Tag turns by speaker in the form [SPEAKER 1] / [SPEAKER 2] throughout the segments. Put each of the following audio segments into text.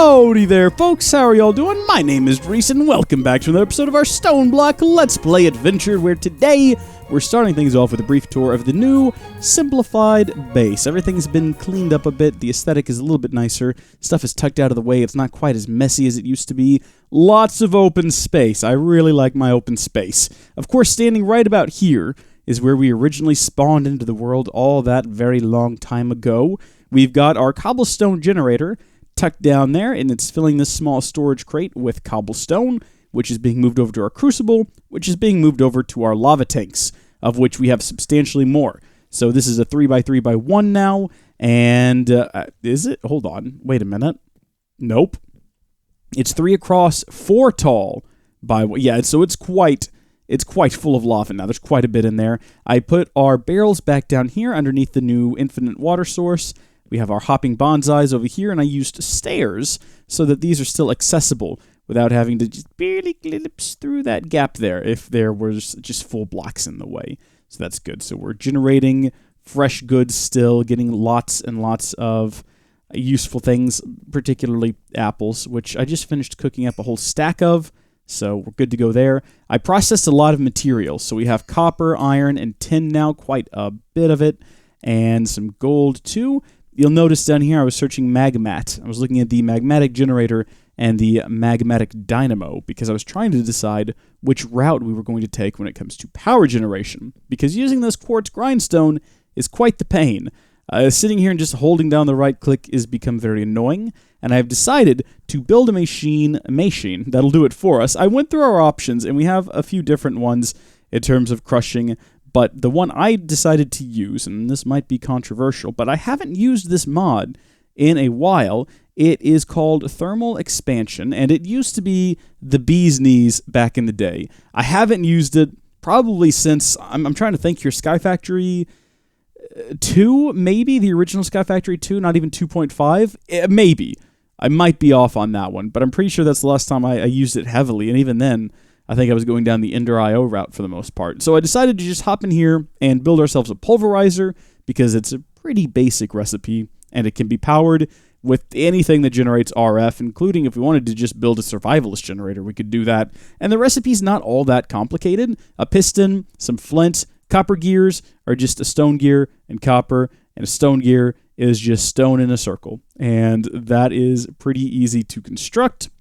[SPEAKER 1] Howdy there, folks. How are y'all doing? My name is Rees, and welcome back to another episode of our StoneBlock Let's Play adventure, where today we're starting things off with a brief tour of the new, simplified base. Everything's been cleaned up a bit. The aesthetic is a little bit nicer. Stuff is tucked out of the way. It's not quite as messy as it used to be. Lots of open space. I really like my open space. Of course, standing right about here is where we originally spawned into the world all that very long time ago. We've got our cobblestone generator tucked down there, and it's filling this small storage crate with cobblestone, which is being moved over to our crucible, which is being moved over to our lava tanks, of which we have substantially more. So this is a 3x3x1 now, and is it? Hold on. Wait a minute. Nope. It's 3 across, 4 tall. Yeah, so it's quite full of lava now. There's quite a bit in there. I put our barrels back down here underneath the new infinite water source. We have our hopping bonsais over here, and I used stairs so that these are still accessible without having to just barely glimpse through that gap there if there was just full blocks in the way. So that's good. So we're generating fresh goods still, getting lots and lots of useful things, particularly apples, which I just finished cooking up a whole stack of, so we're good to go there. I processed a lot of materials, so we have copper, iron, and tin now, quite a bit of it, and some gold too. You'll notice down here I was searching magmat. I was looking at the magmatic generator and the magmatic dynamo because I was trying to decide which route we were going to take when it comes to power generation, because using this quartz grindstone is quite the pain. Sitting here and just holding down the right click is become very annoying, and I've decided to build a machine that'll do it for us. I went through our options, and we have a few different ones in terms of crushing, but the one I decided to use, and this might be controversial, but I haven't used this mod in a while. It is called Thermal Expansion, and it used to be the bee's knees back in the day. I haven't used it probably since, I'm trying to think here, Sky Factory 2, maybe? The original Sky Factory 2, not even 2.5? Maybe. I might be off on that one, but I'm pretty sure that's the last time I used it heavily, and even then, I think I was going down the Ender IO route for the most part. So I decided to just hop in here and build ourselves a pulverizer, because it's a pretty basic recipe, and it can be powered with anything that generates RF, including if we wanted to just build a survivalist generator, we could do that. And the recipe's not all that complicated. A piston, some flint, copper gears are just a stone gear and copper, and a stone gear is just stone in a circle. And that is pretty easy to construct.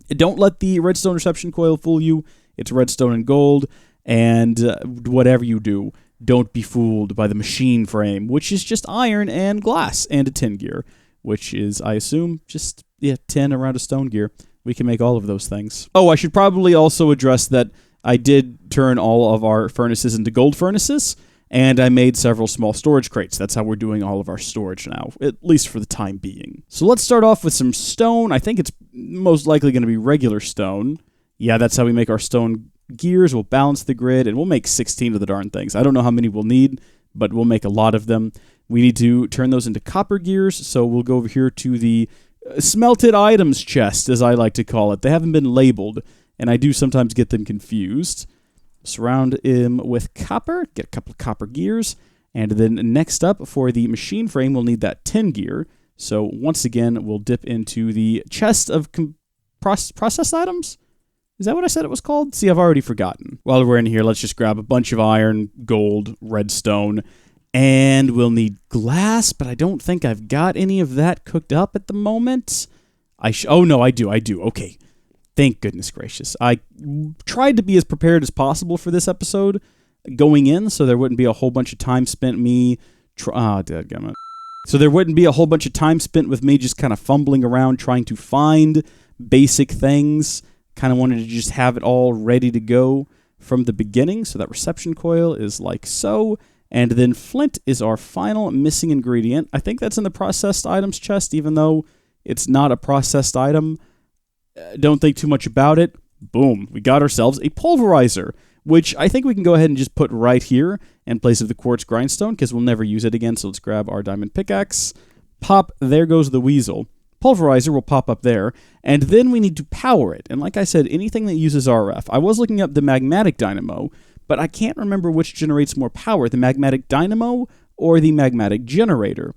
[SPEAKER 1] Don't let the redstone reception coil fool you. It's redstone and gold, and whatever you do, don't be fooled by the machine frame, which is just iron and glass and a tin gear, which is, I assume, just tin around a stone gear. We can make all of those things. Oh, I should probably also address that I did turn all of our furnaces into gold furnaces, and I made several small storage crates. That's how we're doing all of our storage now, at least for the time being. So let's start off with some stone. I think it's most likely going to be regular stone. Yeah, that's how we make our stone gears. We'll balance the grid, and we'll make 16 of the darn things. I don't know how many we'll need, but we'll make a lot of them. We need to turn those into copper gears, so we'll go over here to the smelted items chest, as I like to call it. They haven't been labeled, and I do sometimes get them confused. Surround him with copper, get a couple of copper gears, and then next up for the machine frame, we'll need that tin gear. So once again, we'll dip into the chest of processed items? Is that what I said it was called? See, I've already forgotten. While we're in here, let's just grab a bunch of iron, gold, redstone, and we'll need glass, but I don't think I've got any of that cooked up at the moment. Oh no, I do. Okay. Thank goodness gracious. I tried to be as prepared as possible for this episode going in, so there wouldn't be a whole bunch of time spent dadgummit. So there wouldn't be a whole bunch of time spent with me just kind of fumbling around trying to find basic things. Kind of wanted to just have it all ready to go from the beginning. So that reception coil is like so. And then flint is our final missing ingredient. I think that's in the processed items chest, even though it's not a processed item. Don't think too much about it. Boom. We got ourselves a pulverizer, which I think we can go ahead and just put right here in place of the quartz grindstone, because we'll never use it again. So let's grab our diamond pickaxe. Pop. There goes the weasel. Pulverizer will pop up there, and then we need to power it. And like I said, anything that uses RF. I was looking up the magmatic dynamo, but I can't remember which generates more power, the magmatic dynamo or the magmatic generator.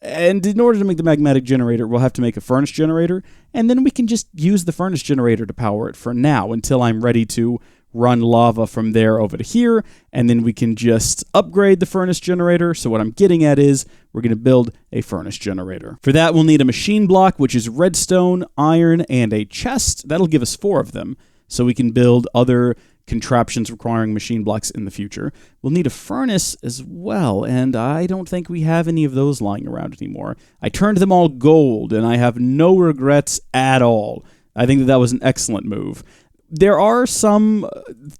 [SPEAKER 1] And in order to make the magmatic generator, we'll have to make a furnace generator, and then we can just use the furnace generator to power it for now until I'm ready to run lava from there over to here, and then we can just upgrade the furnace generator. So what I'm getting at is we're going to build a furnace generator. For that, we'll need a machine block, which is redstone, iron, and a chest. That'll give us 4 of them, so we can build other contraptions requiring machine blocks in the future. We'll need a furnace as well, and I don't think we have any of those lying around anymore. I turned them all gold, and I have no regrets at all. I think that was an excellent move. There are some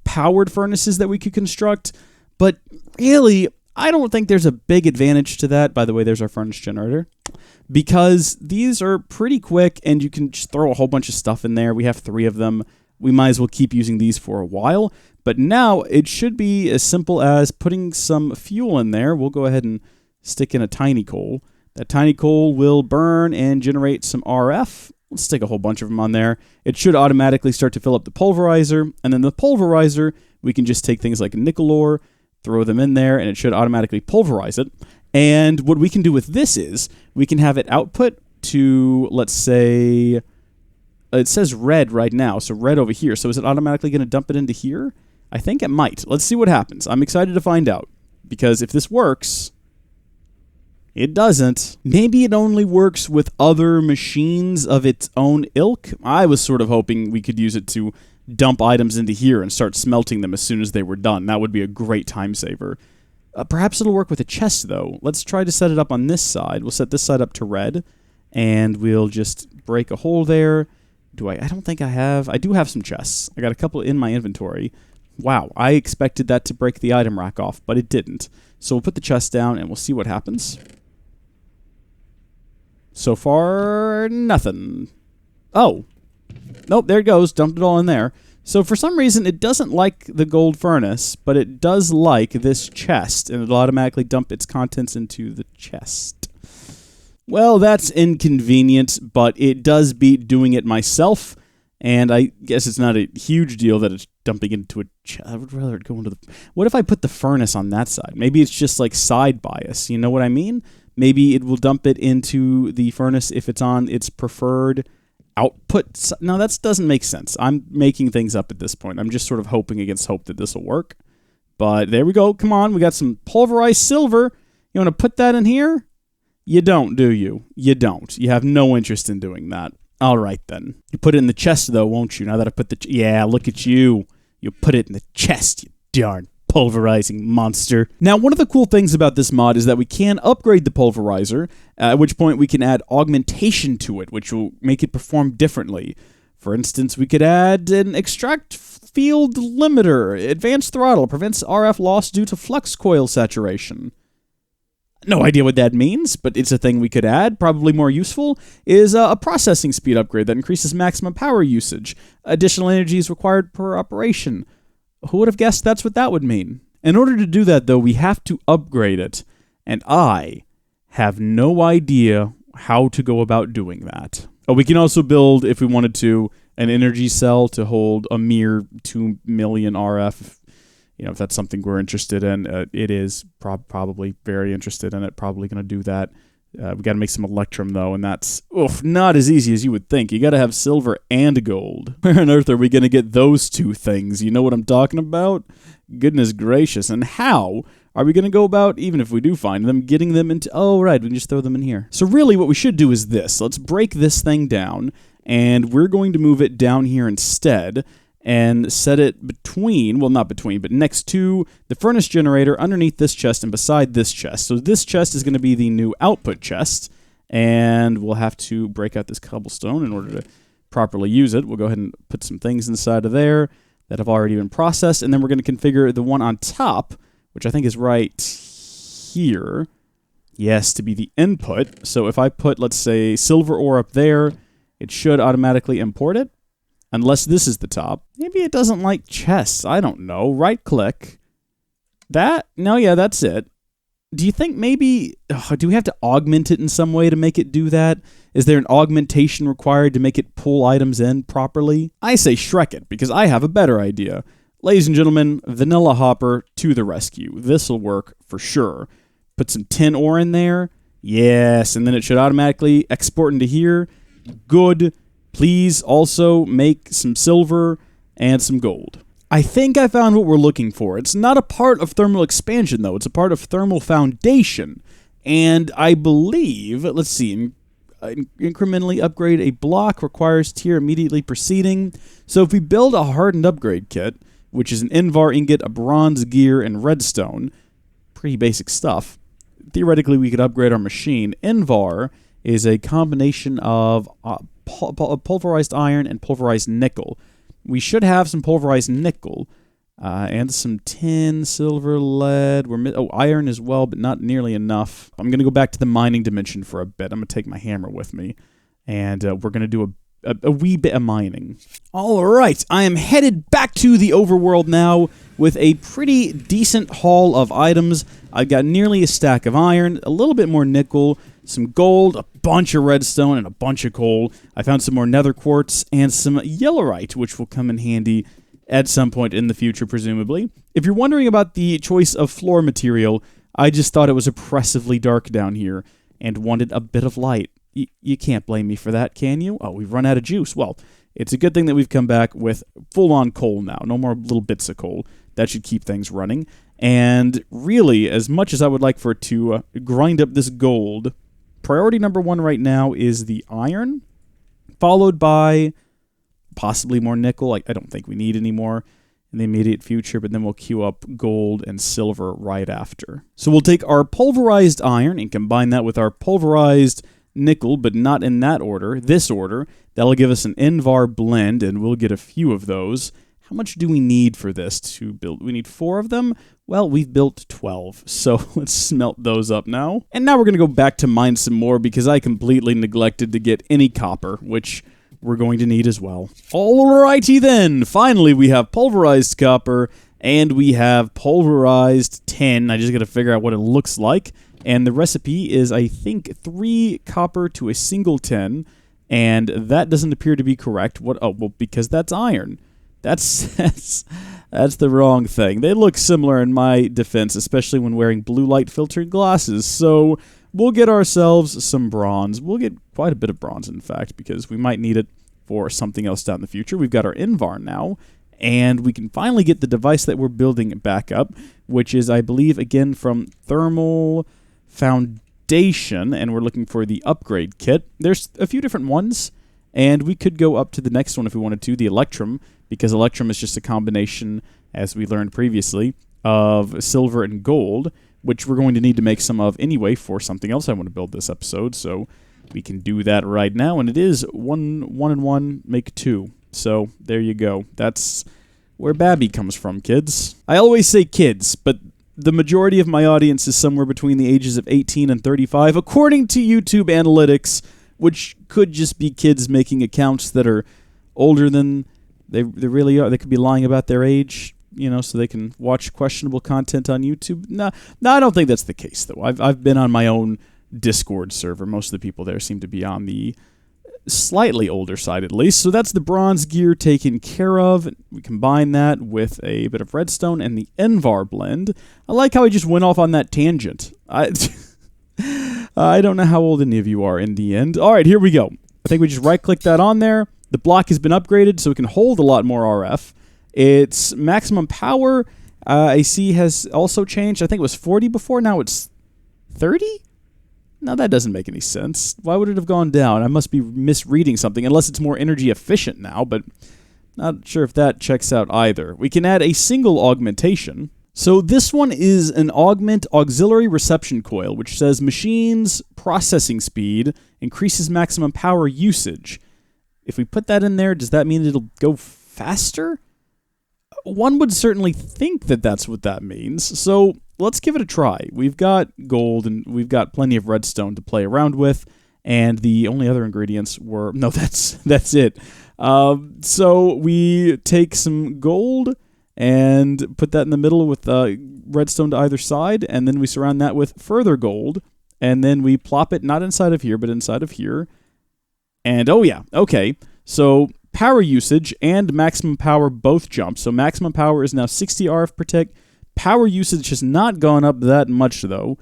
[SPEAKER 1] powered furnaces that we could construct, but really, I don't think there's a big advantage to that. By the way, there's our furnace generator. Because these are pretty quick, and you can just throw a whole bunch of stuff in there. We have 3 of them. We might as well keep using these for a while. But now, it should be as simple as putting some fuel in there. We'll go ahead and stick in a tiny coal. That tiny coal will burn and generate some RF. Let's stick a whole bunch of them on there. It should automatically start to fill up the pulverizer, and then the pulverizer, we can just take things like nickel ore, throw them in there, and it should automatically pulverize it. And what we can do with this is, we can have it output to, let's say, it says red right now, so red over here. So is it automatically going to dump it into here? I think it might. Let's see what happens. I'm excited to find out, because if this works... It doesn't. Maybe it only works with other machines of its own ilk. I was sort of hoping we could use it to dump items into here and start smelting them as soon as they were done. That would be a great time saver. Perhaps it'll work with a chest, though. Let's try to set it up on this side. We'll set this side up to red, and we'll just break a hole there. I don't think I have... I do have some chests. I got a couple in my inventory. Wow, I expected that to break the item rack off, but it didn't. So we'll put the chest down, and we'll see what happens. So far, nothing. Oh. Nope, there it goes. Dumped it all in there. So for some reason, it doesn't like the gold furnace, but it does like this chest, and it'll automatically dump its contents into the chest. Well, that's inconvenient, but it does beat doing it myself, and I guess it's not a huge deal that it's dumping into a chest. I would rather it go into the... What if I put the furnace on that side? Maybe it's just like side bias, you know what I mean? Maybe it will dump it into the furnace if it's on its preferred output. No, that doesn't make sense. I'm making things up at this point. I'm just sort of hoping against hope that this will work. But there we go. Come on. We got some pulverized silver. You want to put that in here? You don't, do you? You don't. You have no interest in doing that. All right, then. You put it in the chest, though, won't you? Now that I put the... Yeah, look at you. You put it in the chest, you darn pulverizing monster. Now, one of the cool things about this mod is that we can upgrade the pulverizer, at which point we can add augmentation to it, which will make it perform differently. For instance, we could add an extract field limiter, advanced throttle, prevents RF loss due to flux coil saturation. No idea what that means, but it's a thing we could add. Probably more useful is a processing speed upgrade that increases maximum power usage. Additional energy is required per operation. Who would have guessed that's what that would mean? In order to do that, though, we have to upgrade it, and I have no idea how to go about doing that. Oh, we can also build, if we wanted to, an energy cell to hold a mere 2 million RF. You know, if that's something we're interested in, it is probably very interested in it. Probably going to do that. We got to make some electrum, though, and that's not as easy as you would think. You got to have silver and gold. Where on earth are we going to get those 2 things? You know what I'm talking about? Goodness gracious. And how are we going to go about, even if we do find them, getting them into... Oh, right, we can just throw them in here. So really what we should do is this. Let's break this thing down, and we're going to move it down here instead, and set it between, well, not between, but next to the furnace generator, underneath this chest and beside this chest. So this chest is going to be the new output chest, and we'll have to break out this cobblestone in order to properly use it. We'll go ahead and put some things inside of there that have already been processed, and then we're going to configure the one on top, which I think is right here, yes, to be the input. So if I put, let's say, silver ore up there, it should automatically import it. Unless this is the top. Maybe it doesn't like chests. I don't know. Right-click. That? No, yeah, that's it. Do you think maybe... do we have to augment it in some way to make it do that? Is there an augmentation required to make it pull items in properly? I say Shrek it, because I have a better idea. Ladies and gentlemen, Vanilla Hopper to the rescue. This'll work for sure. Put some tin ore in there. Yes, and then it should automatically export into here. Good. Please also make some silver and some gold. I think I found what we're looking for. It's not a part of thermal expansion, though. It's a part of thermal foundation. And I believe, let's see, incrementally upgrade a block requires tier immediately preceding. So if we build a hardened upgrade kit, which is an Invar ingot, a bronze gear, and redstone, pretty basic stuff, theoretically we could upgrade our machine. Invar is a combination of pulverized iron and pulverized nickel. We should have some pulverized nickel and some tin, silver, lead. Iron as well, but not nearly enough. I'm going to go back to the mining dimension for a bit. I'm going to take my hammer with me, and we're going to do a wee bit of mining. All right, I am headed back to the overworld now with a pretty decent haul of items. I've got nearly a stack of iron, a little bit more nickel, some gold, a bunch of redstone, and a bunch of coal. I found some more nether quartz and some yellowite, which will come in handy at some point in the future, presumably. If you're wondering about the choice of floor material, I just thought it was oppressively dark down here and wanted a bit of light. You can't blame me for that, can you? Oh, we've run out of juice. Well, it's a good thing that we've come back with full-on coal now. No more little bits of coal. That should keep things running. And really, as much as I would like for it to grind up this gold, priority number one right now is the iron, followed by possibly more nickel. I don't think we need any more in the immediate future, but then we'll queue up gold and silver right after. So we'll take our pulverized iron and combine that with our pulverized nickel, but not in that order, this order. That'll give us an Invar blend, and we'll get a few of those. How much do we need for this to build? We need 4 of them? Well, we've built 12, so let's smelt those up now. And now we're going to go back to mine some more because I completely neglected to get any copper, which we're going to need as well. Alrighty then, finally we have pulverized copper, and we have pulverized tin. I just got to figure out what it looks like. And the recipe is, I think, 3 copper to a single tin, and that doesn't appear to be correct. What? Oh, well, because that's iron. That's the wrong thing. They look similar in my defense, especially when wearing blue light filtered glasses. So we'll get ourselves some bronze. We'll get quite a bit of bronze, in fact, because we might need it for something else down in the future. We've got our Invar now, and we can finally get the device that we're building back up, which is, I believe, again, from Thermal Foundation, and we're looking for the upgrade kit. There's a few different ones, and we could go up to the next one if we wanted to, the Electrum, because Electrum is just a combination, as we learned previously, of silver and gold, which we're going to need to make some of anyway for something else I want to build this episode, so we can do that right now, and it is 1 and 1 make 2. So there you go. That's where Babby comes from, kids. I always say kids, but the majority of my audience is somewhere between the ages of 18 and 35, according to YouTube analytics, which could just be kids making accounts that are older than they really are. They could be lying about their age, so they can watch questionable content on YouTube. No, I don't think that's the case, though. I've been on my own Discord server. Most of the people there seem to be on the slightly older side, at least. So that's the bronze gear taken care of. We combine that with a bit of redstone and the Invar blend. I like how I just went off on that tangent. I don't know how old any of you are in the end. All right, here we go. I think we just right-click that on there. The block has been upgraded, so it can hold a lot more RF. Its maximum power, I see, has also changed. I think it was 40 before. Now it's 30? No, that doesn't make any sense. Why would it have gone down? I must be misreading something, unless it's more energy efficient now, but not sure if that checks out either. We can add a single augmentation. So this one is an augment auxiliary reception coil, which says machine's processing speed increases maximum power usage. If we put that in there, does that mean it'll go faster? One would certainly think that that's what that means. So let's give it a try. We've got gold and we've got plenty of redstone to play around with, and the only other ingredients were... No, that's it. So we take some gold and put that in the middle with redstone to either side, and then we surround that with further gold, and then we plop it not inside of here, but inside of here. And, oh yeah, okay, so power usage and maximum power both jump. So maximum power is now 60 RF per tick. Power usage has not gone up that much, though.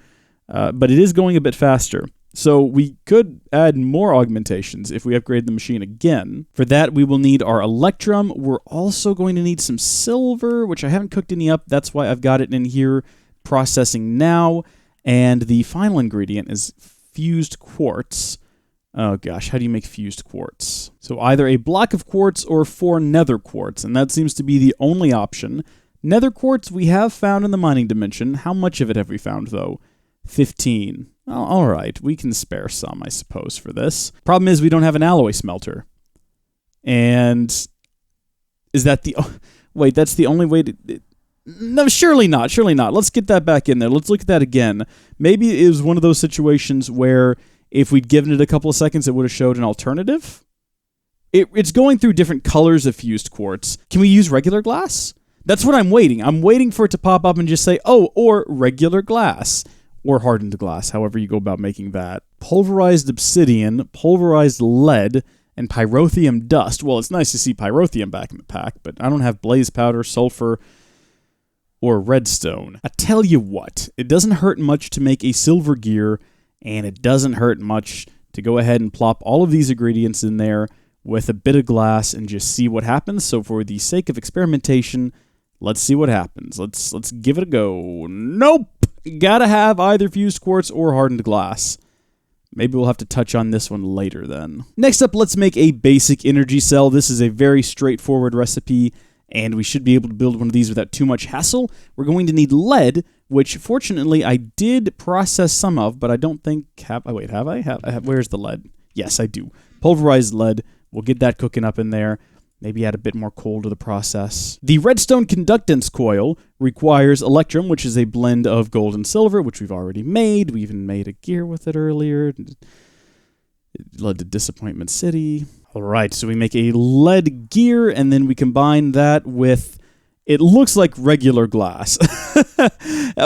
[SPEAKER 1] but it is going a bit faster. So we could add more augmentations if we upgrade the machine again. For that, we will need our electrum. We're also going to need some silver, which I haven't cooked any up. That's why I've got it in here processing now. And the final ingredient is fused quartz. Oh gosh, how do you make fused quartz? So either a block of quartz or 4 nether quartz, and that seems to be the only option. Nether quartz we have found in the mining dimension. How much of it have we found, though? 15. Well, all right, we can spare some, I suppose, for this. Problem is we don't have an alloy smelter. And is that the... wait, that's the only way to... No, surely not, surely not. Let's get that back in there. Let's look at that again. Maybe it was one of those situations where if we'd given it a couple of seconds, it would have showed an alternative. It's going through different colors of fused quartz. Can we use regular glass? That's what I'm waiting. I'm waiting for it to pop up and just say, oh, or regular glass. Or hardened glass, however you go about making that. Pulverized obsidian, pulverized lead, and pyrotheum dust. Well, it's nice to see pyrotheum back in the pack, but I don't have blaze powder, sulfur, or redstone. I tell you what, it doesn't hurt much to make a silver gear, and it doesn't hurt much to go ahead and plop all of these ingredients in there with a bit of glass and just see what happens. So for the sake of experimentation, let's see what happens. Let's give it a go. Nope! Gotta have either fused quartz or hardened glass. Maybe we'll have to touch on this one later then. Next up, let's make a basic energy cell. This is a very straightforward recipe, and we should be able to build one of these without too much hassle. We're going to need lead, which fortunately I did process some of, but I don't think... have I? Where's the lead? Yes, I do. Pulverized lead. We'll get that cooking up in there. Maybe add a bit more coal to the process. The redstone conductance coil requires electrum, which is a blend of gold and silver, which we've already made. We even made a gear with it earlier. It led to Disappointment City. All right, so we make a lead gear, and then we combine that with... it looks like regular glass.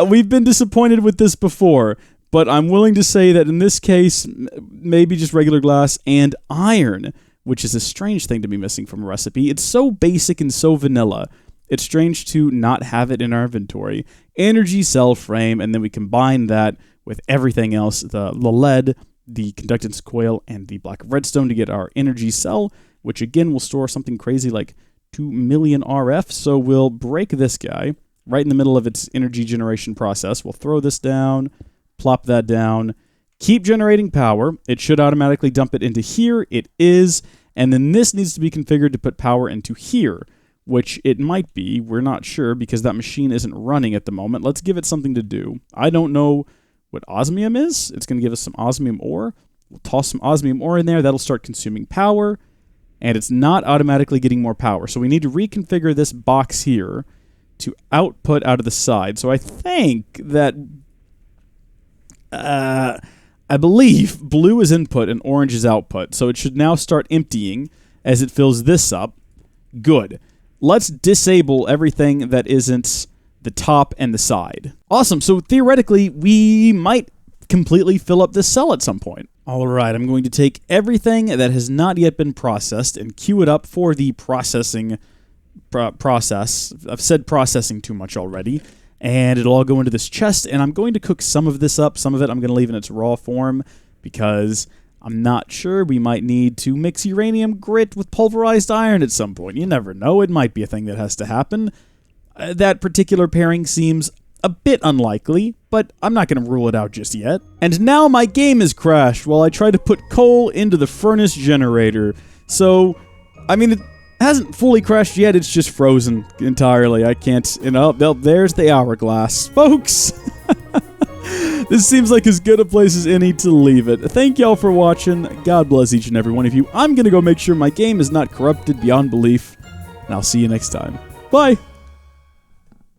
[SPEAKER 1] We've been disappointed with this before, but I'm willing to say that in this case, maybe just regular glass and iron, which is a strange thing to be missing from a recipe. It's so basic and so vanilla. It's strange to not have it in our inventory. Energy cell frame, and then we combine that with everything else, the lead, the conductance coil, and the black redstone to get our energy cell, which again will store something crazy like 2 million RF. So we'll break this guy right in the middle of its energy generation process. We'll throw this down, plop that down, keep generating power. It should automatically dump it into here. It is. And then this needs to be configured to put power into here, which it might be. We're not sure because that machine isn't running at the moment. Let's give it something to do. I don't know what osmium is. It's going to give us some osmium ore. We'll toss some osmium ore in there. That'll start consuming power. And it's not automatically getting more power. So we need to reconfigure this box here to output out of the side. So I think that... I believe blue is input and orange is output, so it should now start emptying as it fills this up. Good. Let's disable everything that isn't the top and the side. Awesome, so theoretically, we might completely fill up this cell at some point. All right, I'm going to take everything that has not yet been processed and queue it up for the processing process. I've said processing too much already. And it'll all go into this chest, and I'm going to cook some of this up. Some of it I'm going to leave in its raw form because I'm not sure. We might need to mix uranium grit with pulverized iron at some point. You never know. It might be a thing that has to happen. That particular pairing seems a bit unlikely, but I'm not going to rule it out just yet. And now my game has crashed while I try to put coal into the furnace generator. So, I mean... it hasn't fully crashed yet, it's just frozen entirely. I can't, there's the hourglass. Folks, this seems like as good a place as any to leave it. Thank y'all for watching. God bless each and every one of you. I'm gonna go make sure my game is not corrupted beyond belief, and I'll see you next time. Bye!